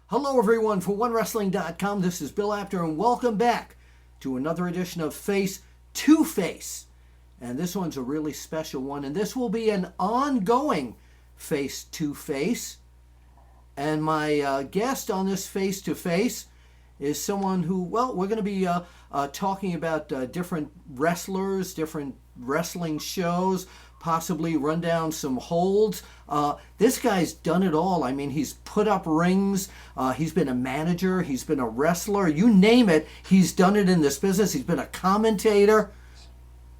Hello, everyone, for 1WRESTLING.com. This is Bill Apter, and welcome back to another edition of FACE-2-FACE. And this one's a really special one, and this will be an ongoing FACE-2-FACE. And my guest on this FACE-to-FACE is someone who, well, we're going to be talking about different wrestlers, different wrestling shows, possibly run down some holds. This guy's done it all. I mean, he's put up rings. He's been a manager. He's been a wrestler. You name it, he's done it in this business. He's been a commentator.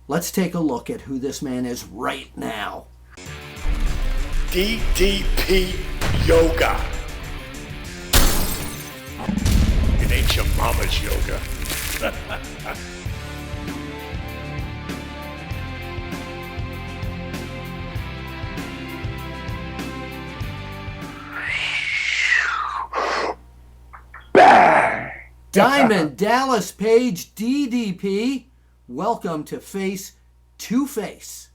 Let's take a look at who this man is right now. DDP Yoga. It ain't your mama's yoga. Bang! Diamond Dallas Page, DDP. Welcome to FACE-2-FACE.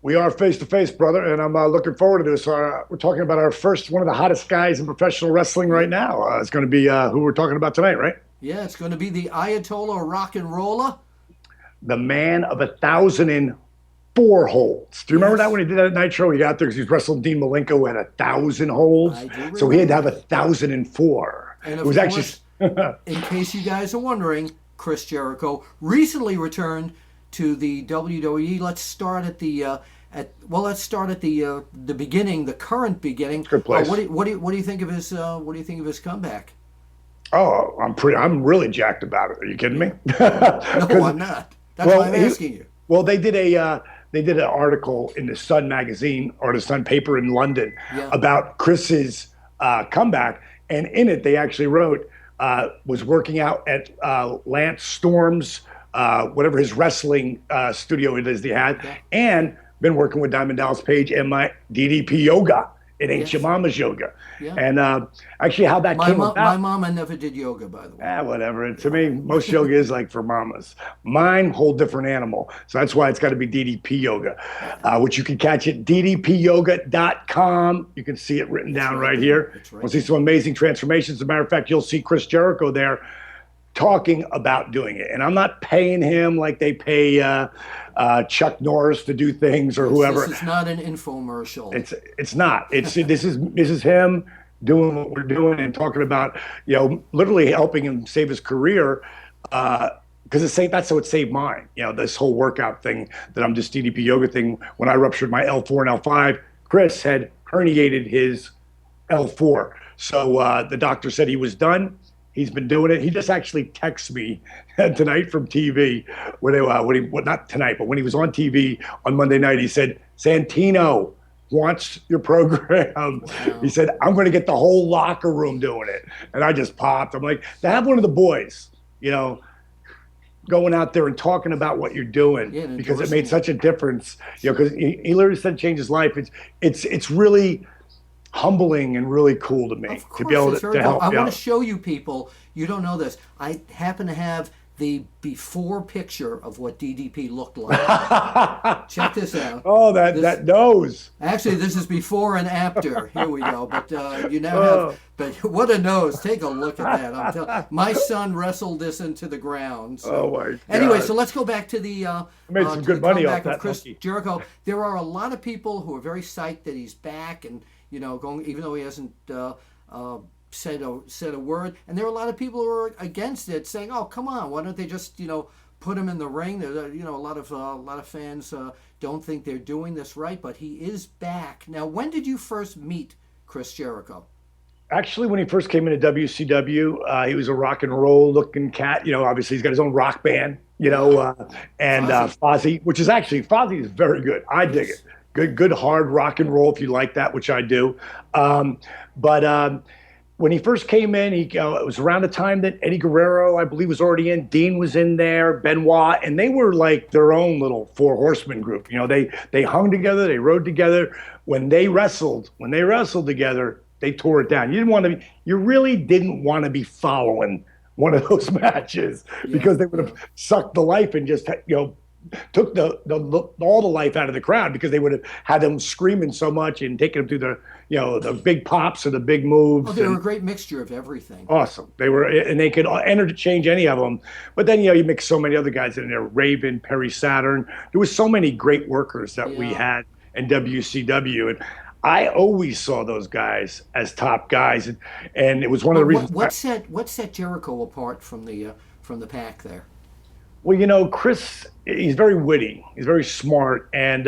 We are face to face, brother, and I'm looking forward to this. We're talking about our first, one of the hottest guys in professional wrestling right now. It's going to be who we're talking about tonight, right? Yeah, it's going to be the Ayatollah of Rock and Roller. The man of 1,004 holds. Do you remember that when he did that at Nitro? He got there because he was wrestling Dean Malenko at 1,000 holds. So he had to have 1,004. And it was course, in case you guys are wondering, Chris Jericho recently returned to the WWE. Let's start at the beginning, the current beginning. Good place. What do you think of his comeback? Oh, I'm really jacked about it. Are you kidding me? No, I'm not. That's why I'm asking you. Well, they did an article in the Sun magazine or the Sun paper in London about Chris's comeback, and in it they actually wrote was working out at Lance Storm's whatever his wrestling studio it is they had, and been working with Diamond Dallas Page and my DDP Yoga. It ain't your mama's yoga. Yeah. And actually how that came about. My mama never did yoga, by the way. Whatever. And to me, most yoga is like for mamas. Mine, whole different animal. So that's why it's got to be DDP Yoga, which you can catch at ddpyoga.com. You can see it written down right here. That's right. We'll see some amazing transformations. As a matter of fact, you'll see Chris Jericho there talking about doing it. And I'm not paying him like they pay Chuck Norris to do things or whoever. This is not an infomercial. It's not. This is him doing what we're doing and talking about, literally helping him save his career. Because that's how it saved mine. This whole workout thing that I'm just DDP Yoga thing. When I ruptured my L4 and L5, Chris had herniated his L4. So the doctor said he was done. He's been doing it. He just actually texted me tonight from TV not tonight, but when he was on TV on Monday night, he said, Santino wants your program. Wow. He said, I'm going to get the whole locker room doing it. And I just popped. I'm like, to have one of the boys, going out there and talking about what you're doing, because it made such a difference, because he literally said change his life. It's really humbling and really cool to me to be able to help. I want to show you people, you don't know this. I happen to have the before picture of what DDP looked like. Check this out. Oh, that nose. Actually, this is before and after. Here we go. But you now have, but what a nose. Take a look at that. I'm telling, my son wrestled this into the ground. So. Oh, my God. Anyway, so let's go back to the made some good money off that. Chris Jericho. There are a lot of people who are very psyched that he's back and, going, even though he hasn't said a word, and there are a lot of people who are against it, saying, "Oh, come on, why don't they just put him in the ring?" There's a lot of fans don't think they're doing this right, but he is back now. When did you first meet Chris Jericho? Actually, when he first came into WCW, he was a rock and roll looking cat. Obviously he's got his own rock band. And Fozzy, which is actually Fozzy is very good. I dig it. Good hard rock and roll if you like that, which I do. But when he first came in, it was around the time that Eddie Guerrero, I believe, was already in. Dean was in there, Benoit, and they were like their own little four horsemen group. They hung together, they rode together. When they wrestled together, they tore it down. You really didn't want to be following one of those matches because they would have sucked the life and just took all the life out of the crowd because they would have had them screaming so much and taking them through the big pops or the big moves. Oh, they were a great mixture of everything. Awesome. They were, and they could interchange any of them. But then, you mix so many other guys in there, Raven, Perry Saturn. There was so many great workers that we had in WCW. And I always saw those guys as top guys. And it was one of the reasons. What set Jericho apart from the pack there? Well, Chris, he's very witty. He's very smart. And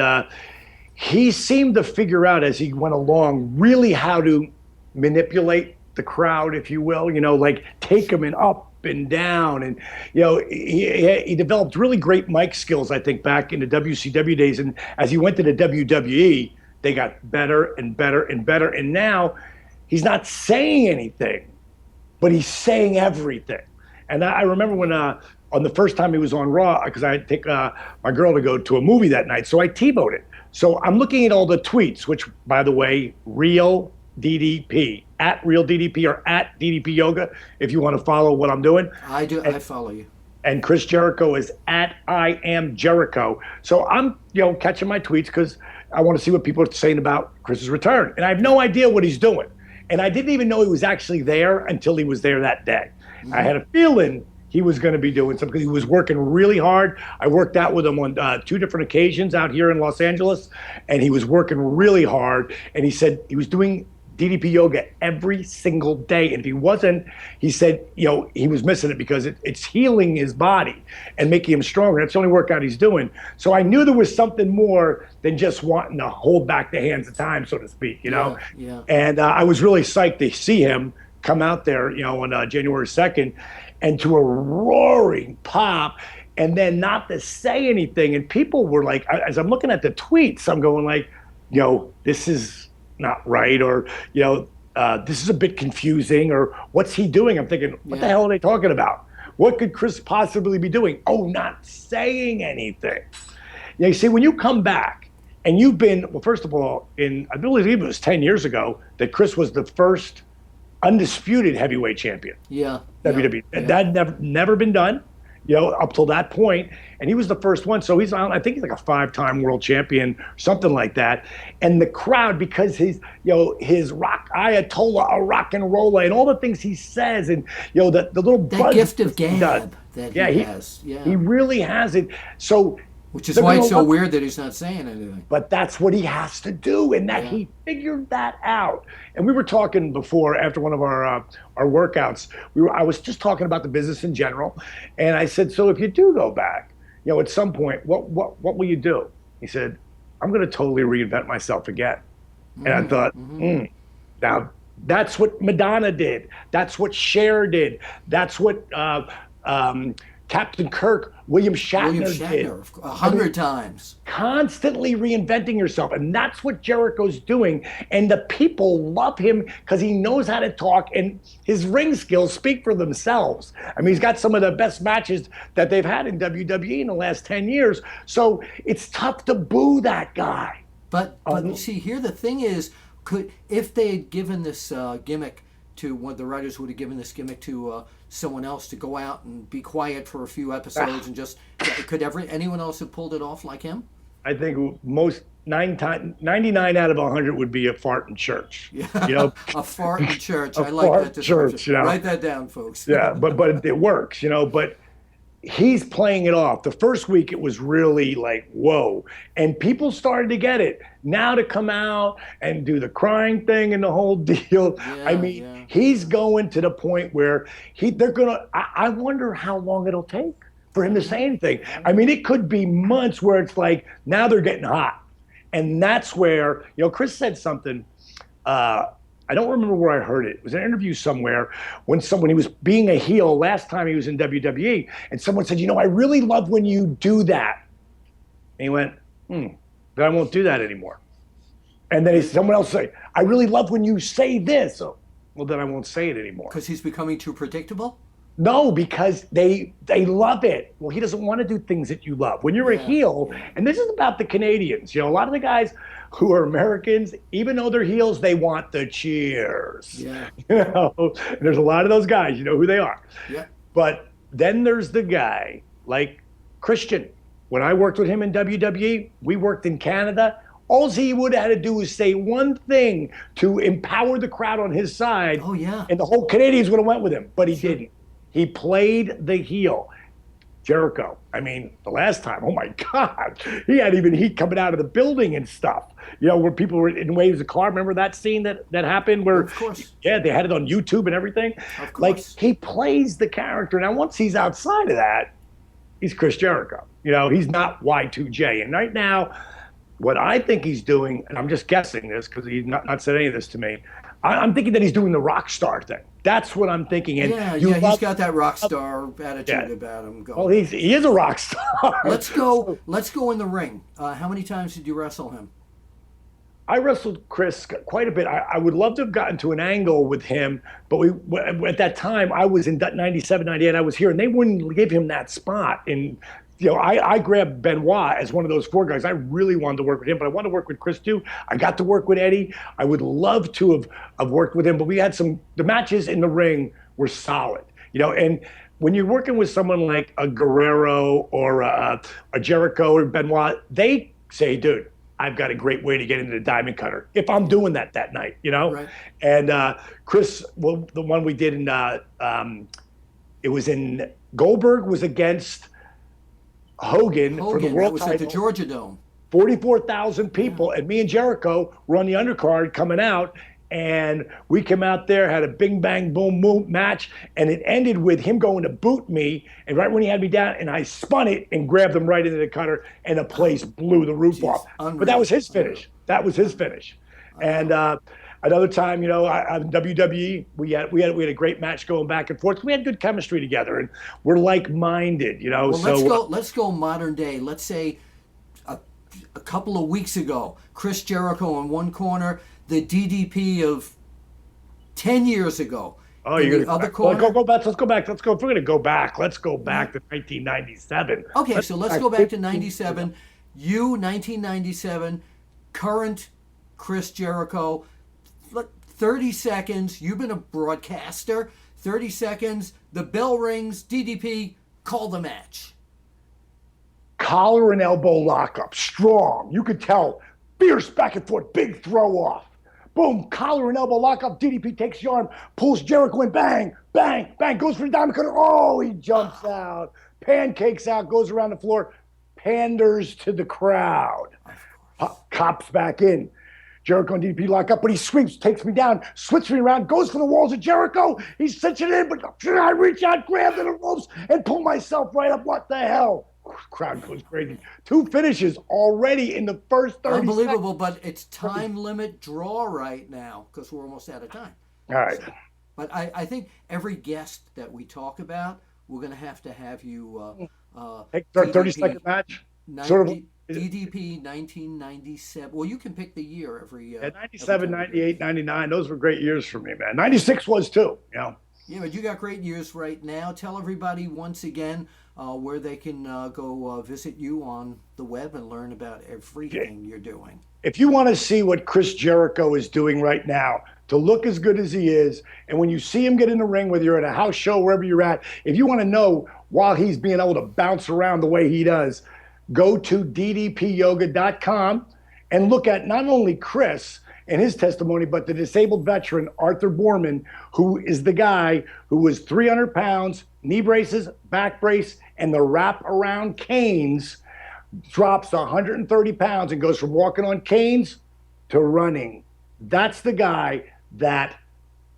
he seemed to figure out as he went along really how to manipulate the crowd, if you will, like take them in up and down. And, he developed really great mic skills, I think, back in the WCW days. And as he went to the WWE, they got better and better and better. And now he's not saying anything, but he's saying everything. And I remember when, on the first time he was on Raw, because I had to take my girl to go to a movie that night, so I TiVoed it. So I'm looking at all the tweets, which, by the way, Real DDP, at Real DDP or at DDP Yoga, if you want to follow what I'm doing. I do. I follow you. And Chris Jericho is at I Am Jericho. So I'm, catching my tweets because I want to see what people are saying about Chris's return. And I have no idea what he's doing. And I didn't even know he was actually there until he was there that day. Mm-hmm. I had a feeling he was going to be doing something because he was working really hard. I worked out with him on 2 different occasions out here in Los Angeles, and he was working really hard. And he said he was doing DDP yoga every single day. And if he wasn't, he said, he was missing it because it's healing his body and making him stronger. That's the only workout he's doing. So I knew there was something more than just wanting to hold back the hands of time, so to speak, Yeah. And I was really psyched to see him come out there, on January 2nd, and to a roaring pop, and then not to say anything. And people were like, as I'm looking at the tweets, I'm going like, this is not right, or, this is a bit confusing, or what's he doing? I'm thinking, what the hell are they talking about? What could Chris possibly be doing? Oh, not saying anything. You see, when you come back and you've been, well, first of all, I believe it was 10 years ago that Chris was the first undisputed heavyweight champion. Yeah. WWE. Yeah. That never been done, up till that point. And he was the first one. So he's on, I think he's like a 5-time world champion, something like that. And the crowd, because his rock Ayatollah, a rock and roller, and all the things he says, and the little that gift of gab that he has. Yeah. He really has it. So which is why it's so weird that he's not saying anything. But that's what he has to do, and that he figured that out. And we were talking before, after one of our workouts, I was just talking about the business in general, and I said, so if you do go back, at some point, what will you do? He said, I'm going to totally reinvent myself again. And I thought, now that's what Madonna did. That's what Cher did. That's what Captain Kirk, William Shatner did 100 times. Constantly reinventing yourself. And that's what Jericho's doing. And the people love him because he knows how to talk, and his ring skills speak for themselves. I mean, he's got some of the best matches that they've had in WWE in the last 10 years. So it's tough to boo that guy. But see, here the thing is, if they had given this gimmick to what the writers would have given this gimmick to someone else to go out and be quiet for a few episodes and just could anyone else have pulled it off like him? I think 99 out of 100 would be a fart in church. Yeah. A fart in church. I like that description. Church, Write that down, folks. Yeah, but it works, but he's playing it off. The first week it was really like, whoa. And people started to get it. Now to come out and do the crying thing and the whole deal. Yeah, he's going to the point where I wonder how long it'll take for him to say anything. I mean, it could be months where it's like, now they're getting hot. And that's where, Chris said something, I don't remember where I heard it. It was an interview somewhere when he was being a heel last time he was in WWE, and someone said, I really love when you do that. And he went, then I won't do that anymore. And then someone else said, I really love when you say this. Oh, well, then I won't say it anymore. Because he's becoming too predictable? No, because they love it. Well, he doesn't want to do things that you love. When you're a heel, and this is about the Canadians, a lot of the guys who are Americans, even though they're heels, they want the cheers. Yeah. And there's a lot of those guys, you know who they are. Yeah. But then there's the guy like Christian, when I worked with him in WWE, we worked in Canada. All he would have had to do was say one thing to empower the crowd on his side. Oh, yeah. And the whole Canadians would have went with him, but he Sure. didn't. He played the heel. Jericho. I mean, the last time, oh my God, he had even heat coming out of the building and stuff. Where people were in waves of car. Remember that scene that happened where, of course. Yeah, they had it on YouTube and everything. Of course. Like, he plays the character. Now, once he's outside of that, he's Chris Jericho. He's not Y2J. And right now, what I think he's doing, and I'm just guessing this because he's not said any of this to me, I'm thinking that he's doing the rock star thing. That's what I'm thinking. And he's got that rock star attitude about him going. Well, he is a rock star. Let's go in the ring. How many times did you wrestle him? I wrestled Chris quite a bit. I would love to have gotten to an angle with him, but at that time, I was in 97, 98, I was here, and they wouldn't give him that spot. And I grabbed Benoit as one of those 4 guys. I really wanted to work with him, but I wanted to work with Chris too. I got to work with Eddie. I would love to have worked with him, but we had the matches in the ring were solid, and when you're working with someone like a Guerrero or a Jericho or Benoit, they say, dude, I've got a great way to get into the diamond cutter if I'm doing that night, Right. And Chris, well, the one we did in, it was in Goldberg was against Hogan for the world was title. at the Georgia Dome. 44,000 people, and me and Jericho were on the undercard coming out, and we came out there, had a bing bang boom boom match, and it ended with him going to boot me, and right when he had me down, and I spun it and grabbed him right into the cutter, and the place blew the roof off. Unreal. But that was his finish. That was his finish. And another time, WWE, we had a great match going back and forth. We had good chemistry together, and we're like-minded, Well, so let's go modern day. Let's say a couple of weeks ago, Chris Jericho in one corner, the DDP of 10 years ago. Oh, in you're the gonna other corner. go back. Let's go back. If we're gonna go back, let's go back to 1997. Okay, so let's go back to 97. You, 1997, current Chris Jericho. 30 seconds. You've been a broadcaster. 30 seconds. The bell rings. DDP, call the match. Collar and elbow lockup, strong. You could tell, fierce back and forth, big throw off. Boom, collar and elbow lockup. DDP takes the arm, pulls Jericho in, bang, bang, bang, goes for the diamond cutter. Oh, he jumps out, pancakes out, goes around the floor, panders to the crowd. Cops back in. Jericho and DDP lock up, but he sweeps, takes me down, switches me around, goes for the walls of Jericho. He's cinching in, but I reach out, grab the ropes, and pull myself right up. What the hell? Crowd goes crazy. 2 finishes already in the first 30 Unbelievable, seconds. but it's time limit draw right now because we're almost out of time. All right. But I think every guest that we talk about, we're going to have you Take a 30-second match. Sort of. DDP 1997. Well, you can pick the year every. 97, 98, 99. Those were great years for me, man. 96 was too. Yeah, but you got great years right now. Tell everybody once again where they can go visit you on the web and learn about everything you're doing. If you want to see what Chris Jericho is doing right now, to look as good as he is, and when you see him get in the ring, whether you're at a house show, wherever you're at, if you want to know while he's being able to bounce around the way he does, go to ddpyoga.com and look at not only Chris and his testimony, but the disabled veteran, Arthur Borman, who is the guy who was 300 pounds, knee braces, back brace, and the wrap-around canes, drops 130 pounds and goes from walking on canes to running. That's the guy that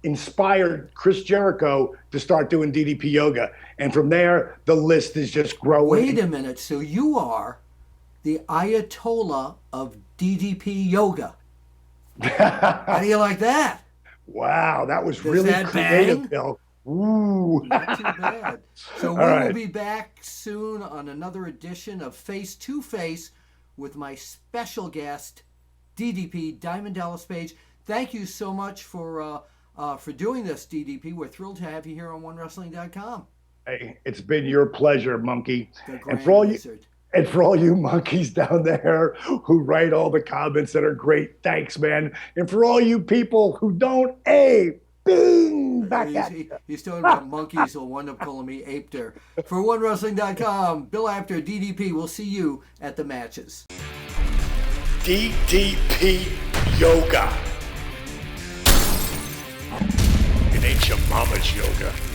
inspired Chris Jericho to start doing DDP yoga. And from there, the list is just growing. Wait a minute. So you are the Ayatollah of DDP yoga. How do you like that? Wow, that was Does really that creative, bang? Bill. Ooh. Not too bad. So we will be back soon on another edition of Face-to-Face with my special guest, DDP, Diamond Dallas Page. Thank you so much for doing this, DDP. We're thrilled to have you here on 1WRESTLING.com. Hey, it's been your pleasure, Monkey. The And Grand for all you Wizard. and for all you monkeys down there who write all the comments that are great, thanks, man. And for all you people who don't, hey, bing, back at He's talking about monkeys will wind up calling me Apter. For 1WRESTLING.com, Bill Apter, DDP. We'll see you at the matches. DDP Yoga. It ain't your mama's yoga.